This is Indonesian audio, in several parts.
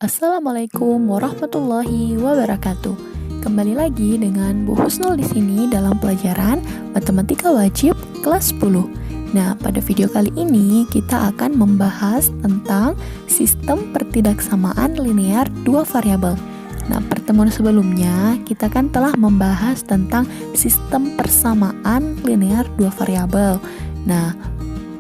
Assalamualaikum warahmatullahi wabarakatuh. Kembali lagi dengan Bu Husnul di sini dalam pelajaran Matematika Wajib kelas 10. Nah, pada video kali ini kita akan membahas tentang sistem pertidaksamaan linear dua variabel. Nah, pertemuan sebelumnya kita kan telah membahas tentang sistem persamaan linear dua variabel. Nah,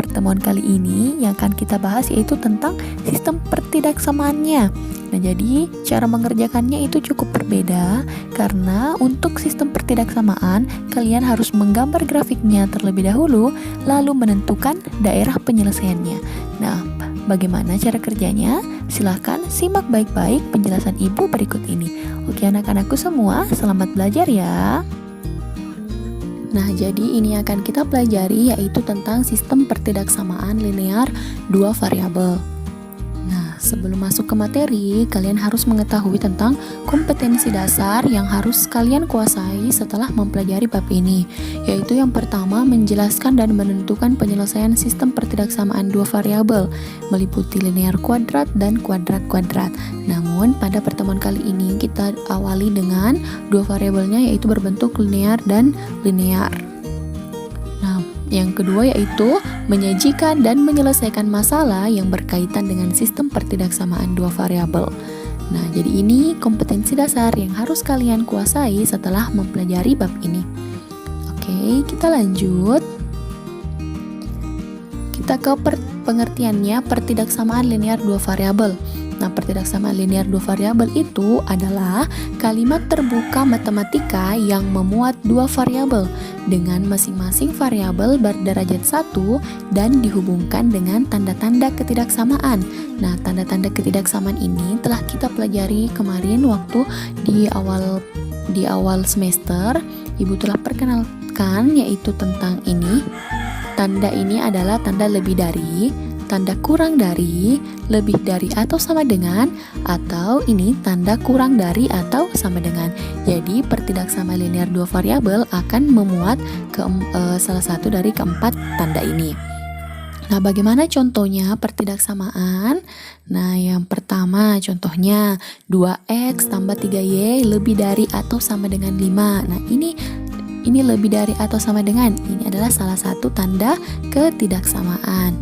pertemuan kali ini yang akan kita bahas yaitu tentang sistem pertidaksamaannya. Nah, jadi cara mengerjakannya itu cukup berbeda karena untuk sistem pertidaksamaan kalian harus menggambar grafiknya terlebih dahulu lalu menentukan daerah penyelesaiannya. Nah, bagaimana cara kerjanya? Silahkan simak baik-baik penjelasan ibu berikut ini. Oke anak-anakku semua, selamat belajar ya. Nah, jadi ini akan kita pelajari yaitu tentang sistem pertidaksamaan linear dua variabel. Nah, sebelum masuk ke materi, kalian harus mengetahui tentang kompetensi dasar yang harus kalian kuasai setelah mempelajari bab ini, yaitu yang pertama menjelaskan dan menentukan penyelesaian sistem pertidaksamaan dua variabel, meliputi linear kuadrat dan kuadrat-kuadrat. Namun, pada pertemuan kali ini kita awali dengan dua variabelnya yaitu berbentuk linear dan linear. Yang kedua yaitu menyajikan dan menyelesaikan masalah yang berkaitan dengan sistem pertidaksamaan dua variabel. Nah, jadi ini kompetensi dasar yang harus kalian kuasai setelah mempelajari bab ini. Oke, kita lanjut. Kita ke pengertiannya pertidaksamaan linear dua variabel. Nah, pertidaksamaan linear dua variabel itu adalah kalimat terbuka matematika yang memuat dua variabel dengan masing-masing variabel berderajat 1 dan dihubungkan dengan tanda-tanda ketidaksamaan. Nah, tanda-tanda ketidaksamaan ini telah kita pelajari kemarin waktu di awal semester. Ibu telah perkenalkan yaitu tentang ini. Tanda ini adalah tanda lebih dari, tanda kurang dari, lebih dari atau sama dengan, atau ini tanda kurang dari atau sama dengan. Jadi pertidaksamaan linear dua variabel akan memuat salah satu dari keempat tanda ini. Nah, bagaimana contohnya pertidaksamaan? Nah, yang pertama contohnya 2x tambah 3y lebih dari atau sama dengan 5. Nah, ini lebih dari atau sama dengan. Ini adalah salah satu tanda ketidaksamaan.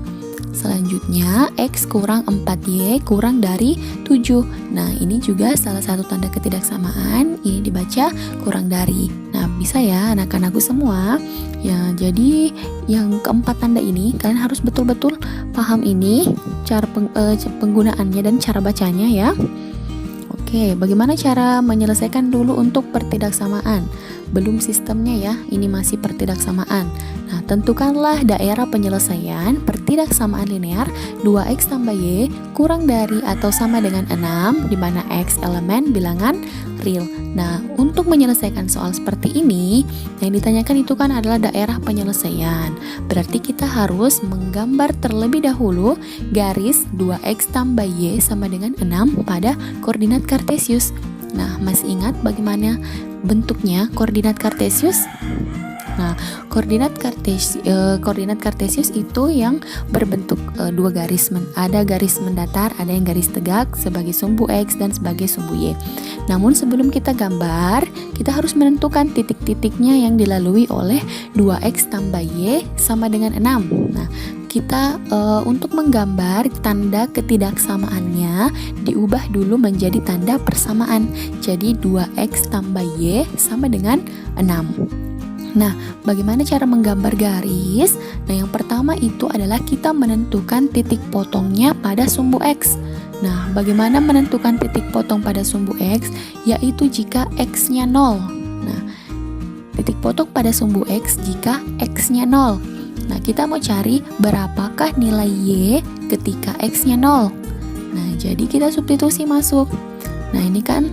Selanjutnya, X kurang 4Y kurang dari 7. Nah, ini juga salah satu tanda ketidaksamaan. Ini dibaca kurang dari. Nah, bisa ya anak-anakku semua. Ya, jadi yang keempat tanda ini kalian harus betul-betul paham ini, cara penggunaannya dan cara bacanya ya. Oke, bagaimana cara menyelesaikan dulu untuk pertidaksamaan? Belum sistemnya ya, ini masih pertidaksamaan. Nah, tentukanlah daerah penyelesaian pertidaksamaan linear 2x tambah y kurang dari atau sama dengan 6, di mana x elemen bilangan real. Nah, untuk menyelesaikan soal seperti ini, yang ditanyakan itu kan adalah daerah penyelesaian. Berarti kita harus menggambar terlebih dahulu garis 2x tambah y sama dengan 6 pada koordinat kartesius. Nah, masih ingat bagaimana bentuknya koordinat kartesius? Nah, koordinat kartesius itu yang berbentuk dua garis, ada garis mendatar, ada yang garis tegak sebagai sumbu X dan sebagai sumbu Y. Namun sebelum kita gambar, kita harus menentukan titik-titiknya yang dilalui oleh 2X tambah Y sama dengan 6. Nah, kita untuk menggambar tanda ketidaksamaannya diubah dulu menjadi tanda persamaan. Jadi 2X tambah Y sama dengan 6. Nah, bagaimana cara menggambar garis? Nah, yang pertama itu adalah kita menentukan titik potongnya pada sumbu X. Nah, bagaimana menentukan titik potong pada sumbu X? Yaitu jika X-nya 0. Nah, titik potong pada sumbu X jika X-nya 0. Nah, kita mau cari berapakah nilai Y ketika X-nya 0. Nah, jadi kita substitusi masuk. Nah, ini kan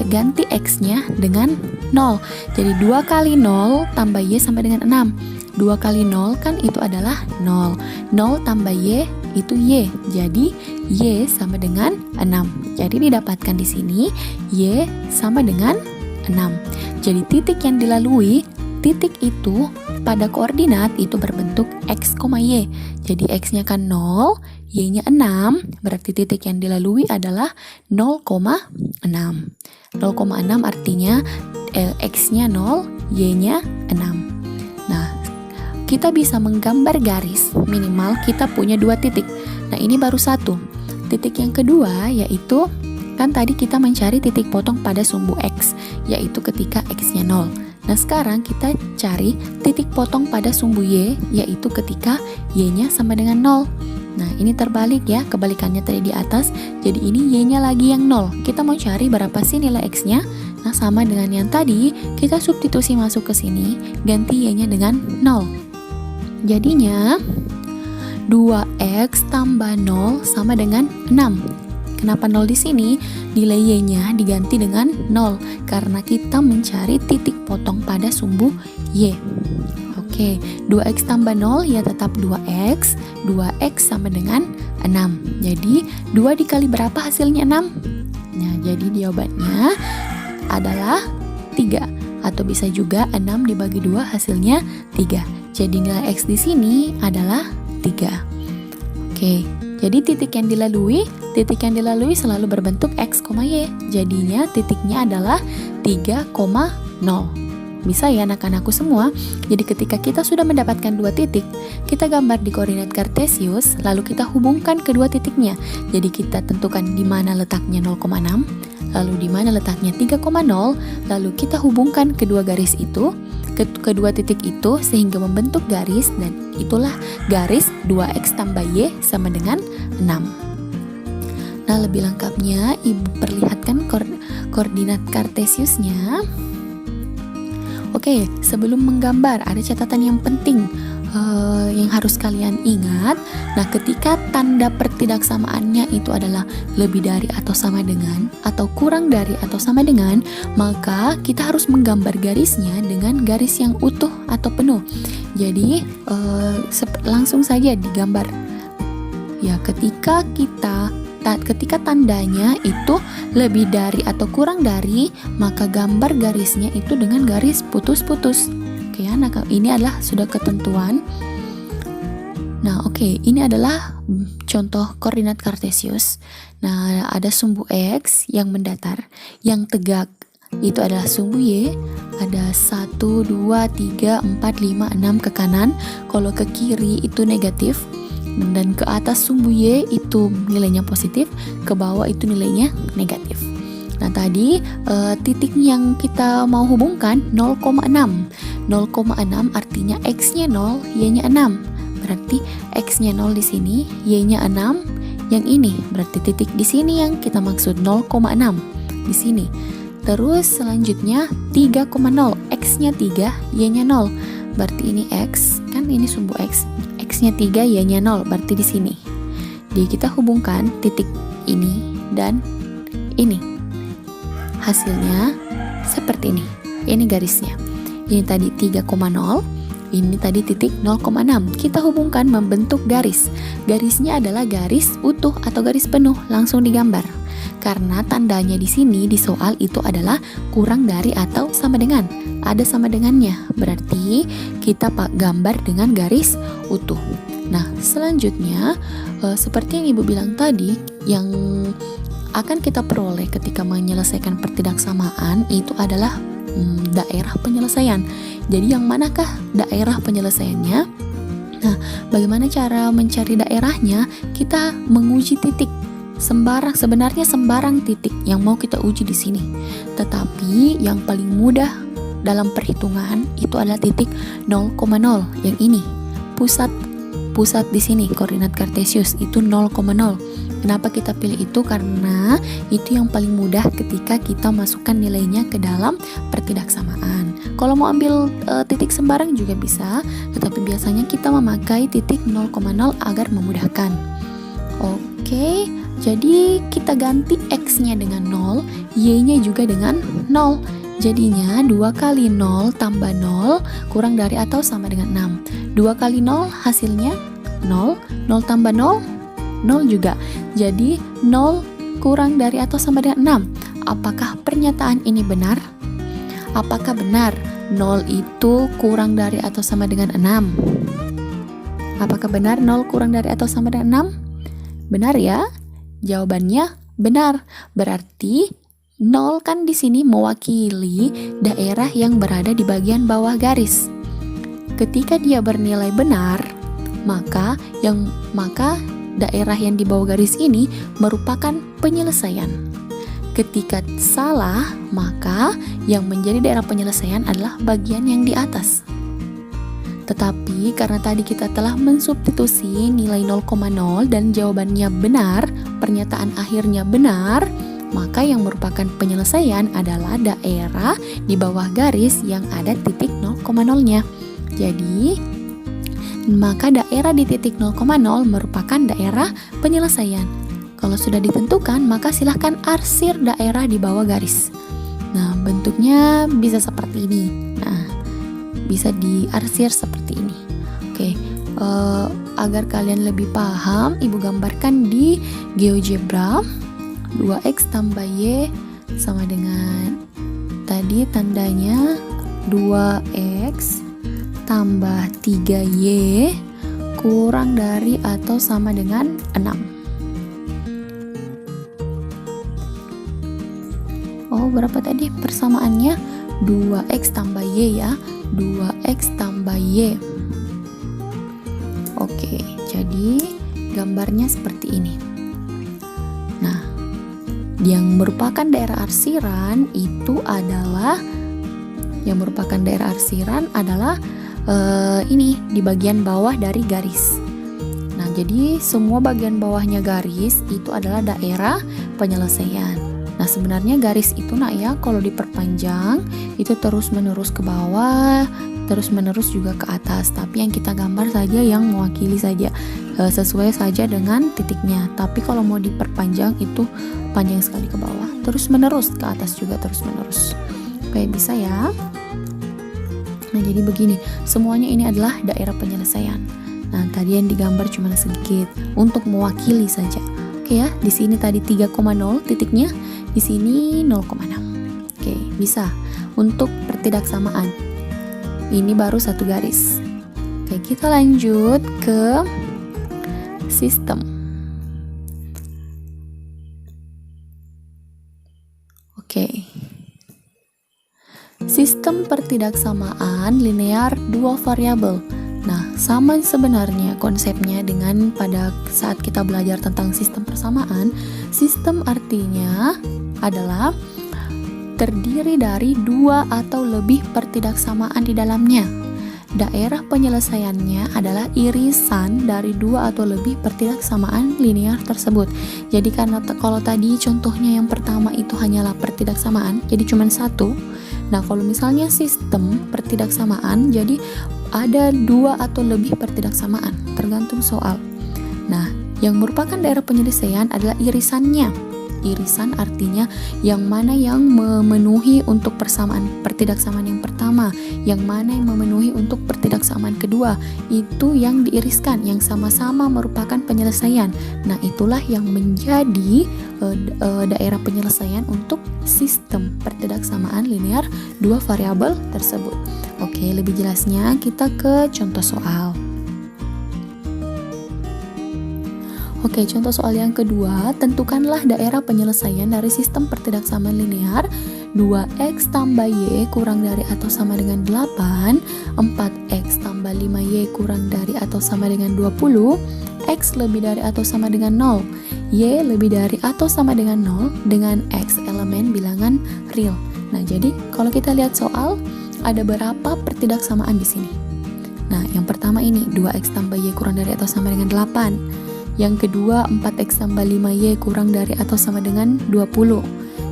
ganti X-nya dengan 0. Jadi 2 kali 0 tambah Y sama dengan 6. 2 kali 0 kan itu adalah 0. 0 tambah Y itu Y. Jadi Y sama dengan 6. Jadi didapatkan di sini Y sama dengan 6. Jadi titik yang dilalui, titik itu pada koordinat itu berbentuk X, Y. Jadi X-nya kan 0, Y-nya 6, berarti titik yang dilalui adalah 0,6. 0,6 artinya X-nya 0, Y-nya 6. Nah, kita bisa menggambar garis, minimal kita punya 2 titik. Nah, ini baru 1. Titik yang kedua yaitu, kan tadi kita mencari titik potong pada sumbu X, yaitu ketika X-nya 0. Nah, sekarang kita cari titik potong pada sumbu Y, yaitu ketika Y-nya sama dengan 0. Nah, ini terbalik ya, kebalikannya tadi di atas. Jadi ini Y-nya lagi yang 0. Kita mau cari berapa sih nilai X-nya? Nah, sama dengan yang tadi, kita substitusi masuk ke sini, ganti Y-nya dengan 0. Jadinya 2X tambah 0 sama dengan 6. Kenapa 0 di sini? Nilai Y-nya diganti dengan 0 karena kita mencari titik potong pada sumbu Y. Oke, 2X tambah 0 ya tetap 2X. 2X sama dengan 6. Jadi 2 dikali berapa hasilnya 6? Nah, jadi jawabannya adalah 3. Atau bisa juga 6 dibagi 2 hasilnya 3. Jadi nilai X di sini adalah 3. Oke, jadi titik yang dilalui selalu berbentuk X, Y. Jadinya titiknya adalah 3,0. Bisa ya anak-anakku semua? Jadi ketika kita sudah mendapatkan 2 titik, kita gambar di koordinat kartesius, lalu kita hubungkan kedua titiknya. Jadi kita tentukan di mana letaknya 0,6, lalu di mana letaknya 3,0, lalu kita hubungkan kedua garis itu, kedua titik itu sehingga membentuk garis, dan itulah garis 2X tambah Y sama dengan 6. Nah, lebih lengkapnya Ibu perlihatkan koordinat kartesiusnya. Oke, sebelum menggambar ada catatan yang penting yang harus kalian ingat. Nah, ketika tanda pertidaksamaannya itu adalah lebih dari atau sama dengan, atau kurang dari atau sama dengan, maka kita harus menggambar garisnya dengan garis yang utuh atau penuh. Jadi langsung saja digambar. Ya, ketika tandanya itu lebih dari atau kurang dari, maka gambar garisnya itu dengan garis putus-putus. Oke, anak, ini adalah sudah ketentuan. Nah, oke, ini adalah contoh koordinat kartesius. Nah, ada sumbu X yang mendatar, yang tegak itu adalah sumbu Y. Ada 1, 2, 3, 4, 5, 6 ke kanan. Kalau ke kiri itu negatif. Dan ke atas sumbu Y itu nilainya positif, ke bawah itu nilainya negatif. Nah, tadi titik yang kita mau hubungkan 0,6. 0,6 artinya X-nya 0, Y-nya 6. Berarti X-nya 0 di sini, Y-nya 6. Yang ini berarti titik di sini yang kita maksud 0,6 di sini. Terus selanjutnya 3,0, X-nya 3, Y-nya 0. Berarti ini X, kan ini sumbu X. X-nya 3, Y-nya 0, berarti di sini. Jadi kita hubungkan titik ini dan ini. Hasilnya seperti ini. Ini garisnya. Ini tadi 3,0, ini tadi titik 0,6. Kita hubungkan membentuk garis. Garisnya adalah garis utuh atau garis penuh, langsung digambar. Karena tandanya di sini di soal itu adalah kurang dari atau sama dengan. Ada sama dengannya, berarti kita gambar dengan garis utuh. Nah, selanjutnya seperti yang Ibu bilang tadi, yang akan kita peroleh ketika menyelesaikan pertidaksamaan itu adalah daerah penyelesaian. Jadi yang manakah daerah penyelesaiannya? Nah, bagaimana cara mencari daerahnya? Kita menguji titik. Sebenarnya sembarang titik yang mau kita uji di sini. Tetapi yang paling mudah dalam perhitungan itu adalah titik 0,0 yang ini. Pusat di sini koordinat kartesius itu 0,0. Kenapa kita pilih itu? Karena itu yang paling mudah ketika kita masukkan nilainya ke dalam pertidaksamaan. Kalau mau ambil titik sembarang juga bisa, tetapi biasanya kita memakai titik 0,0 agar memudahkan. Oke, jadi kita ganti X-nya dengan 0, Y-nya juga dengan 0. Jadinya 2 kali 0 tambah 0 kurang dari atau sama dengan 6. 2 kali 0 hasilnya 0. 0 tambah 0, 0 juga. Jadi 0 kurang dari atau sama dengan 6. Apakah pernyataan ini benar? Apakah benar 0 itu kurang dari atau sama dengan 6? Apakah benar 0 kurang dari atau sama dengan 6? Benar ya? Jawabannya benar. Berarti 0 kan di sini mewakili daerah yang berada di bagian bawah garis. Ketika dia bernilai benar, maka daerah yang di bawah garis ini merupakan penyelesaian. Ketika salah, maka yang menjadi daerah penyelesaian adalah bagian yang di atas. Tetapi karena tadi kita telah mensubstitusi nilai 0,0 dan jawabannya benar, pernyataan akhirnya benar, maka yang merupakan penyelesaian adalah daerah di bawah garis yang ada titik 0,0-nya. Jadi, maka daerah di titik 0,0 merupakan daerah penyelesaian. Kalau sudah ditentukan, maka silahkan arsir daerah di bawah garis. Nah, bentuknya bisa seperti ini. Nah, bisa diarsir seperti ini. Oke, agar kalian lebih paham, Ibu gambarkan di GeoGebra. 2x tambah y sama dengan tadi tandanya 2x tambah 3y kurang dari atau sama dengan 6. Oh, berapa tadi persamaannya? 2x tambah y ya. 2x tambah y. Oke, jadi gambarnya seperti ini. Nah, yang merupakan daerah arsiran itu adalah ini di bagian bawah dari garis. Nah, jadi semua bagian bawahnya garis itu adalah daerah penyelesaian. Nah, sebenarnya garis itu ya, kalau diperpanjang itu terus menerus ke bawah, terus menerus juga ke atas. Tapi yang kita gambar saja yang mewakili saja, sesuai saja dengan titiknya. Tapi kalau mau diperpanjang itu panjang sekali ke bawah, terus menerus ke atas juga terus menerus. Oke, bisa ya. Nah, jadi begini, semuanya ini adalah daerah penyelesaian. Nah, tadi yang digambar cuma sedikit untuk mewakili saja. Oke ya, di sini tadi 3,0 titiknya, di sini 0,6. Oke, bisa. Untuk pertidaksamaan, ini baru satu garis. Oke, kita lanjut ke sistem. Oke. Sistem pertidaksamaan linear dua variabel. Nah, sama sebenarnya konsepnya dengan pada saat kita belajar tentang sistem persamaan. Sistem artinya adalah terdiri dari dua atau lebih pertidaksamaan di dalamnya. Daerah penyelesaiannya adalah irisan dari dua atau lebih pertidaksamaan linear tersebut. Jadi karena kalau tadi contohnya yang pertama itu hanyalah pertidaksamaan, jadi cuma satu. Nah, kalau misalnya sistem pertidaksamaan, jadi ada dua atau lebih pertidaksamaan, tergantung soal. Nah, yang merupakan daerah penyelesaian adalah irisannya. Irisan artinya yang mana yang memenuhi untuk pertidaksamaan yang pertama, yang mana yang memenuhi untuk pertidaksamaan kedua, itu yang diiriskan, yang sama-sama merupakan penyelesaian. Nah, itulah yang menjadi daerah penyelesaian untuk sistem pertidaksamaan linear dua variabel tersebut. Oke, lebih jelasnya kita ke contoh soal. Oke, contoh soal yang kedua, tentukanlah daerah penyelesaian dari sistem pertidaksamaan linear 2x tambah y kurang dari atau sama dengan 8, 4x tambah 5y kurang dari atau sama dengan 20, x lebih dari atau sama dengan 0, y lebih dari atau sama dengan 0 dengan x elemen bilangan real. Nah, jadi kalau kita lihat soal, ada berapa pertidaksamaan di sini? Nah, yang pertama ini 2x tambah y kurang dari atau sama dengan 8. Yang kedua 4x tambah 5y kurang dari atau sama dengan 20.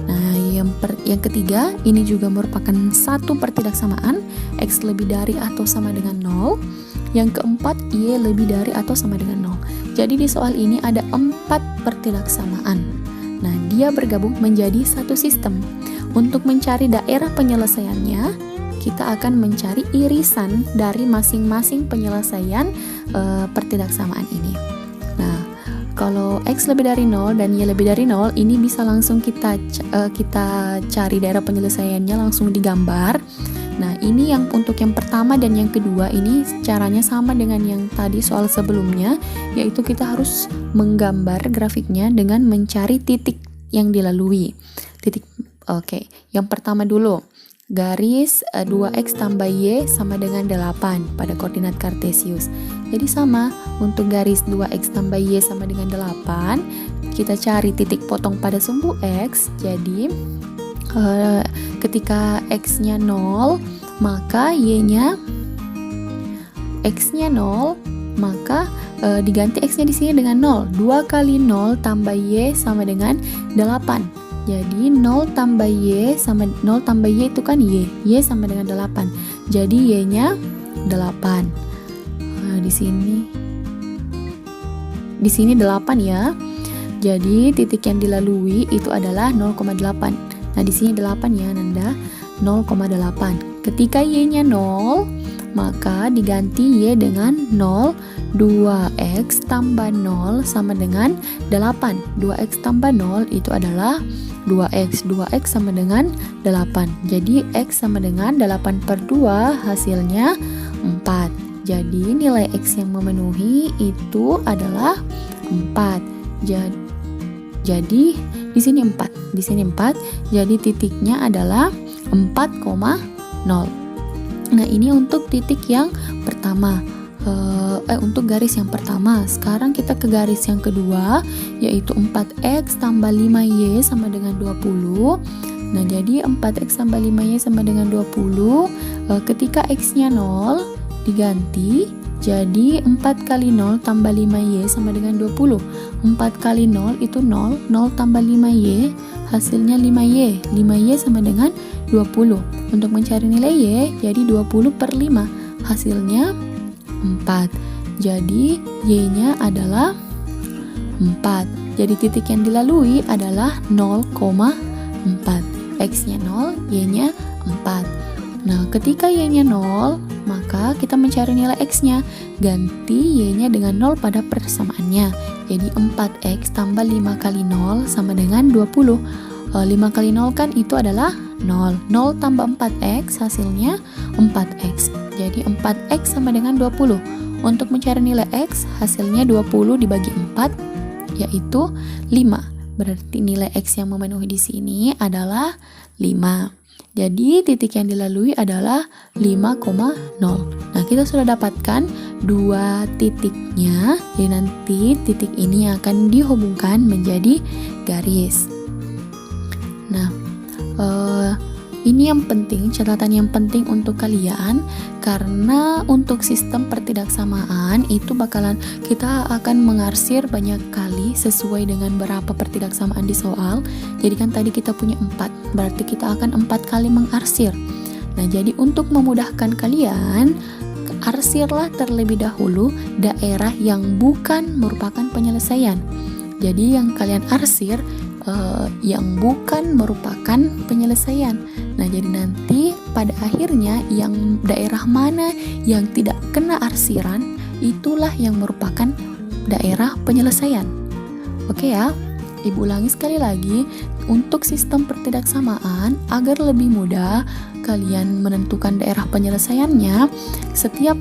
Nah, yang ketiga ini juga merupakan satu pertidaksamaan, x lebih dari atau sama dengan 0. Yang keempat y lebih dari atau sama dengan 0. Jadi di soal ini ada 4 pertidaksamaan. Nah, dia bergabung menjadi satu sistem. Untuk mencari daerah penyelesaiannya, kita akan mencari irisan dari masing-masing penyelesaian pertidaksamaan ini. Nah, kalau X lebih dari 0 dan Y lebih dari 0, ini bisa langsung kita cari daerah penyelesaiannya langsung digambar. Nah, ini yang untuk yang pertama dan yang kedua ini caranya sama dengan yang tadi soal sebelumnya, yaitu kita harus menggambar grafiknya dengan mencari titik yang dilalui. Oke, yang pertama dulu. Garis 2x tambah y sama dengan 8 pada koordinat kartesius. Jadi sama, untuk garis 2x tambah y sama dengan 8, kita cari titik potong pada sumbu x. Jadi ketika x-nya 0, maka y-nya x-nya 0, maka diganti x-nya di sini dengan 0. 2 kali 0 tambah y sama dengan 8. Jadi 0 tambah y sama 0 tambah y itu kan y sama dengan 8. Jadi y-nya 8. Nah, di sini 8 ya. Jadi titik yang dilalui itu adalah 0,8. Nah, di sini 8 ya, Nanda. 0,8. Ketika y-nya 0, maka diganti y dengan 0. 2x tambah 0 sama dengan 8. 2x tambah 0 itu adalah 2x. 2x sama dengan 8. Jadi x sama dengan 8 per 2, hasilnya 4. Jadi nilai x yang memenuhi itu adalah 4. Jadi di sini 4. Di sini 4. Jadi titiknya adalah 4,0. Nah, ini untuk titik yang pertama. Untuk garis yang pertama. Sekarang kita ke garis yang kedua, yaitu 4x tambah 5y sama dengan 20. Nah, jadi 4x tambah 5y sama dengan 20. Ketika x-nya 0, diganti jadi 4 kali 0 tambah 5y sama dengan 20. 4 kali 0 itu 0. 0 tambah 5y, hasilnya 5y. 5y sama dengan 20. Untuk mencari nilai y, jadi 20 per 5. Hasilnya 4. Jadi y-nya adalah 4. Jadi titik yang dilalui adalah 0,4. X-nya 0, y-nya 4. Nah, ketika y-nya 0, maka kita mencari nilai x-nya. Ganti y-nya dengan 0 pada persamaannya. Jadi 4x tambah 5 kali 0 sama dengan 20. 5 kali 0 kan itu adalah 0. 0 tambah 4x, hasilnya 4x. Jadi 4x sama dengan 20. Untuk mencari nilai x, hasilnya 20 dibagi 4, yaitu 5. Berarti nilai x yang memenuhi di sini adalah 5. Jadi titik yang dilalui adalah 5,0. Nah, kita sudah dapatkan dua titiknya. Jadi nanti titik ini akan dihubungkan menjadi garis. Nah, ini yang penting, catatan yang penting untuk kalian, karena untuk sistem pertidaksamaan itu kita akan mengarsir banyak kali sesuai dengan berapa pertidaksamaan di soal. Jadi kan tadi kita punya 4, berarti kita akan 4 kali mengarsir. Nah, jadi untuk memudahkan kalian, arsirlah terlebih dahulu daerah yang bukan merupakan penyelesaian. Jadi yang kalian arsir yang bukan merupakan penyelesaian. Nah, jadi nanti pada akhirnya yang daerah mana yang tidak kena arsiran, itulah yang merupakan daerah penyelesaian. Oke ya, Ibu ulangi sekali lagi. Untuk sistem pertidaksamaan, agar lebih mudah kalian menentukan daerah penyelesaiannya, setiap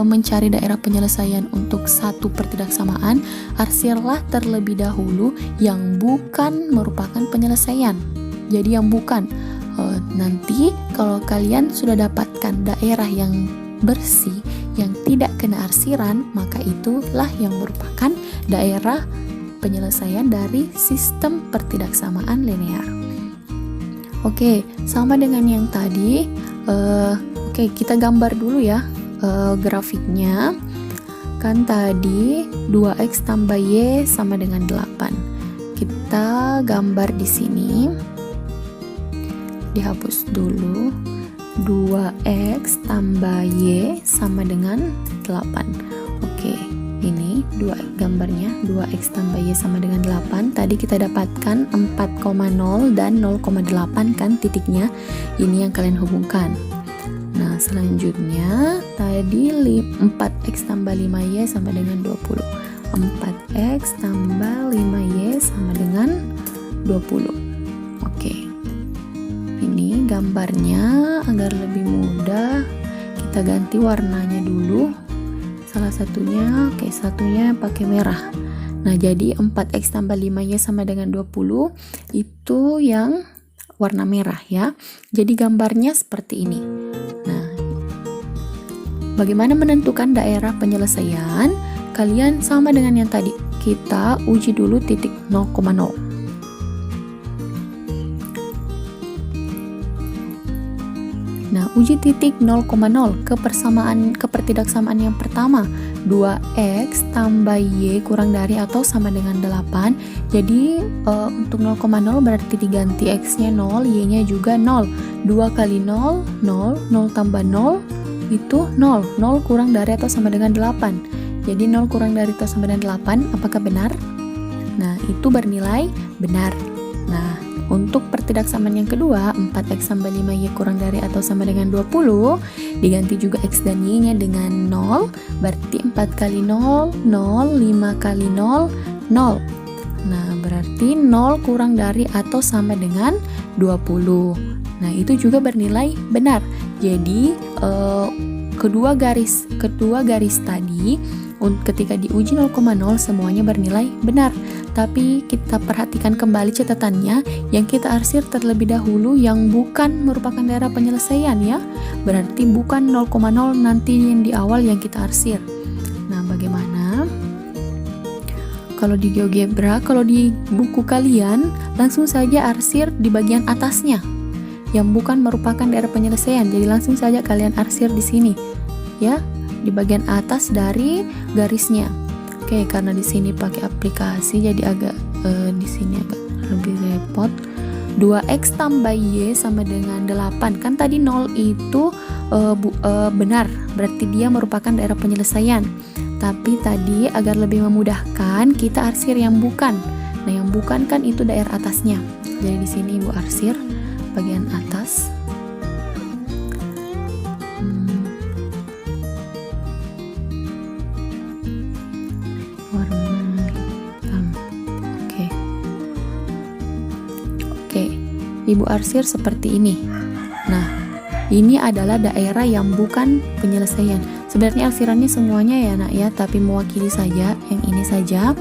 mencari daerah penyelesaian untuk satu pertidaksamaan, arsirlah terlebih dahulu yang bukan merupakan penyelesaian. Jadi yang bukan, nanti kalau kalian sudah dapatkan daerah yang bersih, yang tidak kena arsiran, maka itulah yang merupakan daerah penyelesaian dari sistem pertidaksamaan linear. Oke, sama dengan yang tadi. Oke, kita gambar dulu ya grafiknya. Kan tadi 2x tambah y sama dengan 8. Kita gambar di sini. Dihapus dulu. 2x tambah y sama dengan 8. Oke, ini gambarnya 2x tambah y sama dengan 8. Tadi kita dapatkan 4,0 dan 0,8 kan titiknya. Ini yang kalian hubungkan. Nah, selanjutnya tadi 4x tambah 5y sama dengan 20. 4x tambah 5y sama dengan 20. Oke. Ini gambarnya agar lebih mudah. Kita ganti warnanya dulu. Salah satunya, satunya pakai merah. Nah, jadi 4x tambah 5y sama dengan 20 itu yang warna merah ya. Jadi gambarnya seperti ini. Nah, bagaimana menentukan daerah penyelesaian? Kalian sama dengan yang tadi. Kita uji dulu titik 0,0. Nah, uji titik 0,0 kepertidaksamaan yang pertama 2x tambah y kurang dari atau sama dengan 8. Jadi untuk 0,0 berarti diganti x-nya 0, y-nya juga 0. 2 kali 0, 0, 0 tambah 0 itu 0. 0 kurang dari atau sama dengan 8. Jadi 0 kurang dari atau sama dengan 8, apakah benar? Nah, itu bernilai benar. Nah, untuk pertidaksamaan yang kedua, 4x tambah 5y kurang dari atau sama dengan 20, diganti juga x dan y-nya dengan 0, berarti 4 kali 0, 0, 5 kali 0, 0. Nah, berarti 0 kurang dari atau sama dengan 20. Nah, itu juga bernilai benar. Jadi, kedua garis tadi ketika diuji 0,0 semuanya bernilai benar. Tapi kita perhatikan kembali catatannya, yang kita arsir terlebih dahulu yang bukan merupakan daerah penyelesaian ya. Berarti bukan 0,0 nanti yang di awal yang kita arsir. Nah, bagaimana? Kalau di GeoGebra, kalau di buku kalian langsung saja arsir di bagian atasnya yang bukan merupakan daerah penyelesaian. Jadi langsung saja kalian arsir di sini ya, di bagian atas dari garisnya. Oke, karena di sini pakai aplikasi jadi agak di sini agak lebih repot. 2x tambah y sama dengan 8. Kan tadi 0 itu benar, berarti dia merupakan daerah penyelesaian. Tapi tadi agar lebih memudahkan kita arsir yang bukan. Nah, yang bukan kan itu daerah atasnya. Jadi di sini Ibu arsir bagian atas. Ibu arsir seperti ini. Nah, ini adalah daerah yang bukan penyelesaian. Sebenarnya arsirannya semuanya ya nak ya, tapi mewakili saja yang ini saja.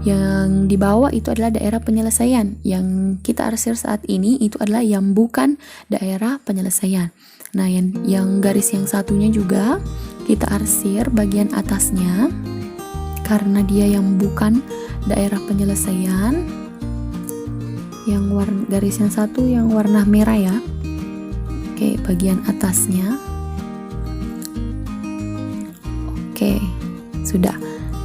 Yang di bawah itu adalah daerah penyelesaian. Yang kita arsir saat ini itu adalah yang bukan daerah penyelesaian. Nah, yang garis yang satunya juga kita arsir bagian atasnya karena dia yang bukan daerah penyelesaian. Yang garis yang satu yang warna merah ya. Oke, bagian atasnya. Oke, sudah.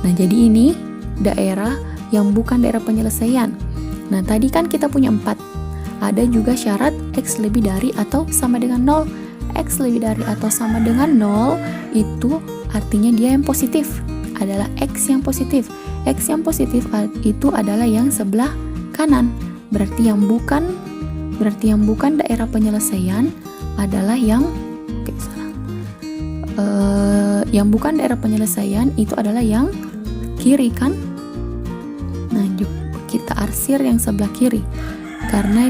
Nah, jadi ini daerah yang bukan daerah penyelesaian. Nah, tadi kan kita punya 4. Ada juga syarat x lebih dari atau sama dengan 0. X lebih dari atau sama dengan 0 itu artinya dia yang positif. Adalah x yang positif. X yang positif itu adalah yang sebelah kanan. Berarti yang bukan daerah penyelesaian adalah yang yang bukan daerah penyelesaian itu adalah yang kiri kan. Nah, kita arsir yang sebelah kiri karena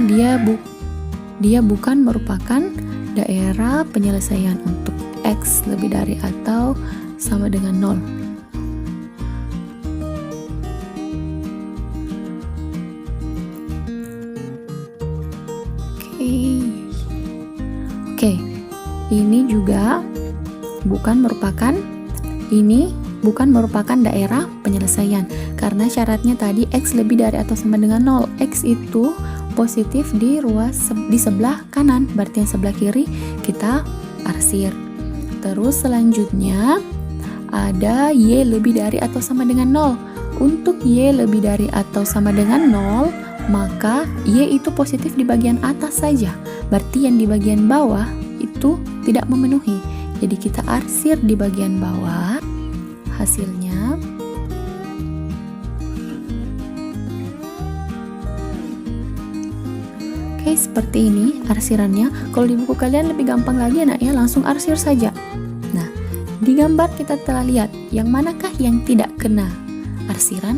dia bukan merupakan daerah penyelesaian untuk x lebih dari atau sama dengan 0. Oke, ini juga bukan merupakan daerah penyelesaian karena syaratnya tadi x lebih dari atau sama dengan 0. X itu positif di sebelah kanan, berarti yang sebelah kiri kita arsir. Terus selanjutnya ada y lebih dari atau sama dengan 0. Untuk y lebih dari atau sama dengan 0, maka y itu positif di bagian atas saja. Berarti yang di bagian bawah itu tidak memenuhi. Jadi kita arsir di bagian bawah. Hasilnya Oke, seperti ini arsirannya. Kalau di buku kalian lebih gampang lagi anak ya, langsung arsir saja. Nah, di gambar kita telah lihat yang manakah yang tidak kena arsiran.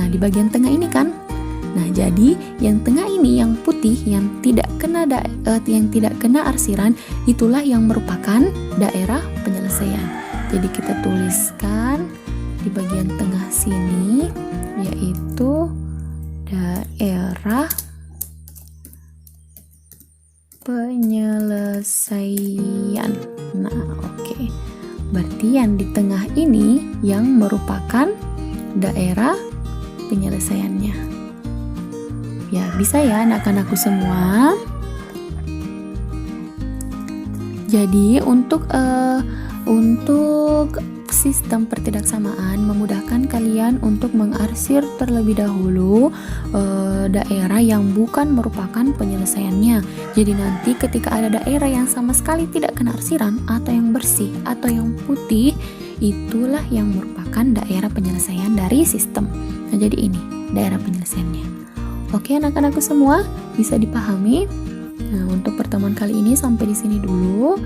Nah, di bagian tengah ini kan. Nah, jadi yang tengah ini yang putih yang tidak kena arsiran, itulah yang merupakan daerah penyelesaian. Jadi kita tuliskan di bagian tengah sini yaitu daerah penyelesaian. Nah, oke. Berarti yang di tengah ini yang merupakan daerah penyelesaiannya. Ya, bisa ya anak-anakku semua. Jadi untuk sistem pertidaksamaan memudahkan kalian untuk mengarsir terlebih dahulu daerah yang bukan merupakan penyelesaiannya. Jadi nanti ketika ada daerah yang sama sekali tidak kena arsiran atau yang bersih atau yang putih, itulah yang merupakan daerah penyelesaian dari sistem. Nah, jadi ini daerah penyelesaiannya. Oke anak-anakku semua, bisa dipahami? Nah, untuk pertemuan kali ini sampai di sini dulu.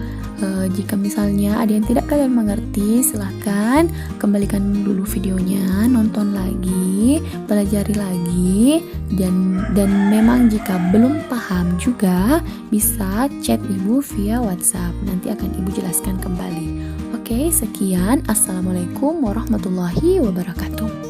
Jika misalnya ada yang tidak kalian mengerti, silahkan kembalikan dulu videonya, nonton lagi, pelajari lagi, dan memang jika belum paham juga bisa chat ibu via WhatsApp. Nanti akan ibu jelaskan kembali. Oke, sekian. Assalamualaikum warahmatullahi wabarakatuh.